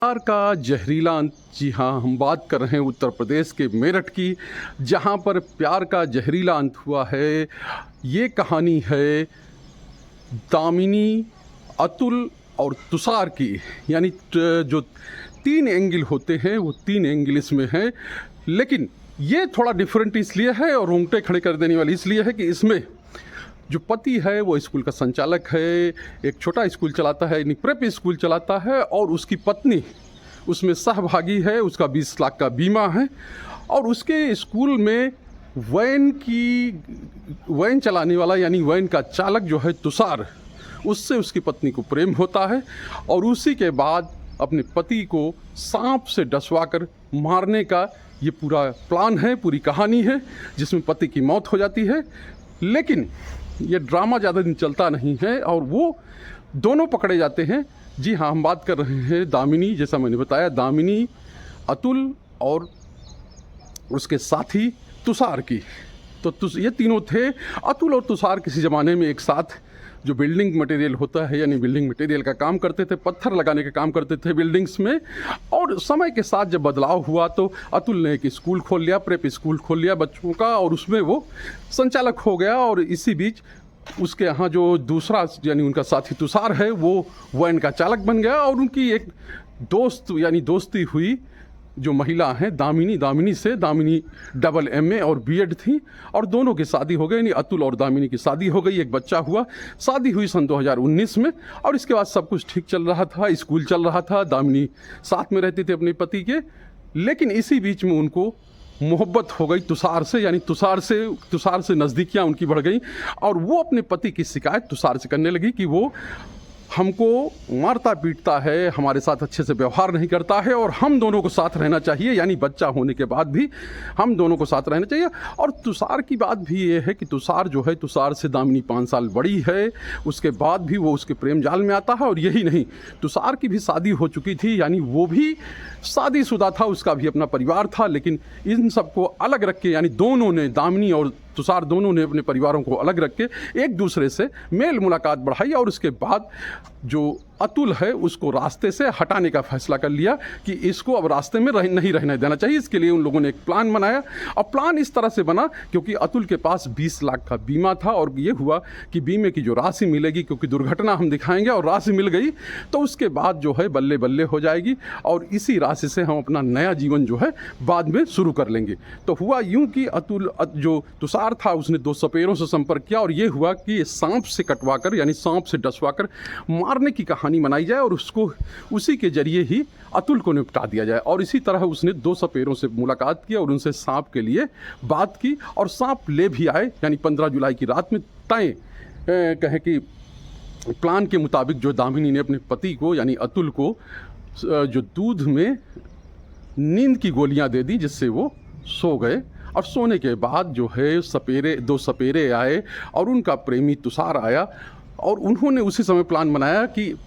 प्यार का जहरीला अंत। जी हाँ, हम बात कर रहे हैं उत्तर प्रदेश के मेरठ की, जहाँ पर प्यार का जहरीला अंत हुआ है। ये कहानी है दामिनी, अतुल और तुषार की। यानी जो तीन एंगल होते हैं वो तीन एंगल इसमें हैं, लेकिन ये थोड़ा डिफरेंट इसलिए है और रोंगटे खड़े कर देने वाली इसलिए है कि इसमें जो पति है वो स्कूल का संचालक है, एक छोटा स्कूल चलाता है, यानी प्रेप स्कूल चलाता है, और उसकी पत्नी उसमें सहभागी है, उसका 20 लाख का बीमा है, और उसके स्कूल में वैन चलाने वाला यानी वैन का चालक जो है तुषार, उससे उसकी पत्नी को प्रेम होता है। और उसी के बाद अपने पति को सांप से डसवा कर मारने का ये पूरा प्लान है, पूरी कहानी है, जिसमें पति की मौत हो जाती है। लेकिन ये ड्रामा ज़्यादा दिन चलता नहीं है और वो दोनों पकड़े जाते हैं। जी हाँ, हम बात कर रहे हैं दामिनी, जैसा मैंने बताया, दामिनी, अतुल और उसके साथी तुषार की। तो ये तीनों थे। अतुल और तुषार किसी ज़माने में एक साथ जो बिल्डिंग मटेरियल होता है, यानी बिल्डिंग मटेरियल का काम करते थे, पत्थर लगाने का काम करते थे बिल्डिंग्स में। और समय के साथ जब बदलाव हुआ तो अतुल ने एक स्कूल खोल लिया, प्रेप स्कूल खोल लिया बच्चों का, और उसमें वो संचालक हो गया। और इसी बीच उसके यहाँ जो दूसरा यानी उनका साथी तुषार है वो वैन का चालक बन गया। और उनकी एक दोस्त यानी दोस्ती हुई जो महिला हैं दामिनी से। दामिनी डबल MA और BEd थी, और दोनों की शादी हो गई, यानी अतुल और दामिनी की शादी हो गई, एक बच्चा हुआ। शादी हुई सन 2019 में, और इसके बाद सब कुछ ठीक चल रहा था, स्कूल चल रहा था, दामिनी साथ में रहती थी अपने पति के। लेकिन इसी बीच में उनको मोहब्बत हो गई तुषार से, यानी तुषार से नज़दीकियाँ उनकी बढ़ गई, और वो अपने पति की शिकायत तुषार से करने लगी कि वो हमको मारता पीटता है, हमारे साथ अच्छे से व्यवहार नहीं करता है, और हम दोनों को साथ रहना चाहिए, यानी बच्चा होने के बाद भी हम दोनों को साथ रहना चाहिए। और तुषार की बात भी ये है कि तुषार जो है, तुषार से दामिनी 5 साल बड़ी है, उसके बाद भी वो उसके प्रेम जाल में आता है। और यही नहीं, तुषार की भी शादी हो चुकी थी, यानी वो भी शादीशुदा था, उसका भी अपना परिवार था। लेकिन इन सबको अलग रख के, यानी दोनों ने, दामिनी और तुषार दोनों ने अपने परिवारों को अलग रख के एक दूसरे से मेल मुलाकात बढ़ाई। और उसके बाद जो अतुल है उसको रास्ते से हटाने का फैसला कर लिया कि इसको अब रास्ते में नहीं रहने देना चाहिए। इसके लिए उन लोगों ने एक प्लान बनाया, और प्लान इस तरह से बना क्योंकि अतुल के पास 20 लाख का बीमा था, और ये हुआ कि बीमे की जो राशि मिलेगी, क्योंकि दुर्घटना हम दिखाएंगे, और राशि मिल गई तो उसके बाद जो है बल्ले बल्ले हो जाएगी, और इसी राशि से हम अपना नया जीवन जो है बाद में शुरू कर लेंगे। तो हुआ यूँ कि अतुल जो तुषार था उसने 2 सपेरों से संपर्क किया, और ये हुआ कि ये सांप से कटवा कर, यानी सांप से डसवा कर मारने की कहानी बनाई जाए, और उसको उसी के जरिए ही अतुल को निपटा दिया जाए। और इसी तरह उसने 2 सपेरों से मुलाकात की और उनसे सांप के लिए बात की, और सांप ले भी आए। यानी 15 जुलाई की रात में तय कहे कि प्लान के मुताबिक जो दामिनी ने अपने पति को यानी अतुल को जो दूध में नींद की गोलियां दे दी, जिससे वो सो गए। और सोने के बाद जो है 2 सपेरे आए, और उनका प्रेमी तुषार आया, और उन्होंने उसी समय प्लान बनाया कि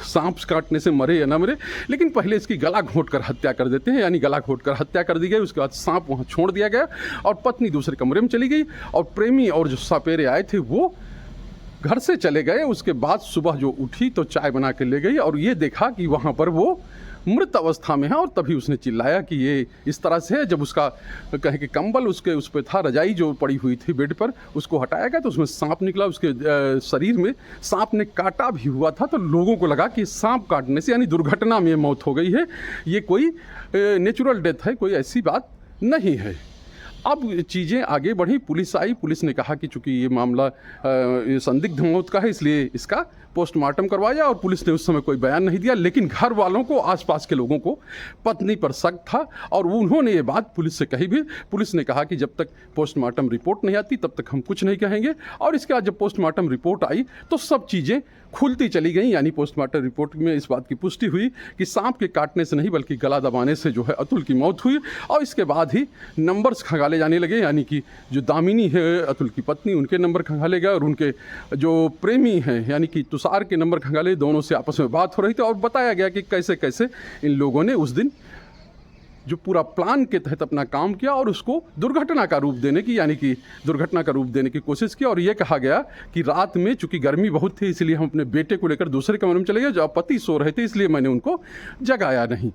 सांप काटने से मरे या न मरे, लेकिन पहले इसकी गला घोंट कर हत्या कर देते हैं। यानी गला घोंट कर हत्या कर दी गई। उसके बाद सांप वहाँ छोड़ दिया गया, और पत्नी दूसरे कमरे में चली गई, और प्रेमी और जो सपेरे आए थे वो घर से चले गए। उसके बाद सुबह जो उठी तो चाय बना के ले गई, और ये देखा कि वहाँ पर वो मृत अवस्था में है। और तभी उसने चिल्लाया कि ये इस तरह से है। जब उसका कहे कि कंबल उस पर था, रजाई जो पड़ी हुई थी बेड पर, उसको हटाया गया तो उसमें सांप निकला। उसके शरीर में सांप ने काटा भी हुआ था। तो लोगों को लगा कि सांप काटने से यानी दुर्घटना में मौत हो गई है, ये कोई नेचुरल डेथ है, कोई ऐसी बात नहीं है। अब चीज़ें आगे बढ़ी, पुलिस आई। पुलिस ने कहा कि चूंकि ये मामला संदिग्ध मौत का है, इसलिए इसका पोस्टमार्टम करवाया, और पुलिस ने उस समय कोई बयान नहीं दिया। लेकिन घर वालों को, आसपास के लोगों को पत्नी पर शक था, और उन्होंने ये बात पुलिस से कही भी। पुलिस ने कहा कि जब तक पोस्टमार्टम रिपोर्ट नहीं आती तब तक हम कुछ नहीं कहेंगे। और इसके बाद जब पोस्टमार्टम रिपोर्ट आई तो सब चीज़ें खुलती चली गई। यानी पोस्टमार्टम रिपोर्ट में इस बात की पुष्टि हुई कि सांप के काटने से नहीं बल्कि गला दबाने से जो है अतुल की मौत हुई। और इसके बाद ही नंबर्स खंगाले जाने लगे, यानी कि जो दामिनी है अतुल की पत्नी, उनके नंबर खंगाले गए, और उनके जो प्रेमी हैं यानी कि तुषार के नंबर खंगाले। दोनों से आपस में बात हो रही थी, और बताया गया कि कैसे कैसे इन लोगों ने उस दिन जो पूरा प्लान के तहत अपना काम किया और उसको दुर्घटना का रूप देने की, यानी कि दुर्घटना का रूप देने की कोशिश की। और ये कहा गया कि रात में चूंकि गर्मी बहुत थी इसलिए हम अपने बेटे को लेकर दूसरे कमरे में चले गए, जब पति सो रहे थे इसलिए मैंने उनको जगाया नहीं।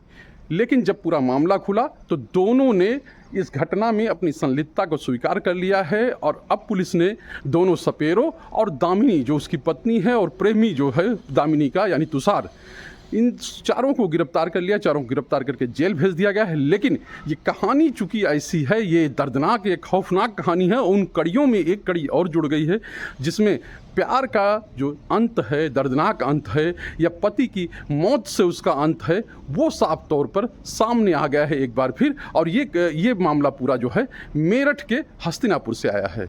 लेकिन जब पूरा मामला खुला तो दोनों ने इस घटना में अपनी संलिप्तता को स्वीकार कर लिया है और अब पुलिस ने दोनों सपेरों और दामिनी जो उसकी पत्नी है और प्रेमी जो है दामिनी का यानी तुषार, इन चारों को गिरफ्तार कर लिया। चारों को गिरफ्तार करके जेल भेज दिया गया है। लेकिन ये कहानी चूंकि ऐसी है, ये दर्दनाक एक खौफनाक कहानी है, उन कड़ियों में एक कड़ी और जुड़ गई है जिसमें प्यार का जो अंत है, दर्दनाक अंत है, या पति की मौत से उसका अंत है, वो साफ तौर पर सामने आ गया है एक बार फिर। और ये मामला पूरा जो है मेरठ के हस्तिनापुर से आया है।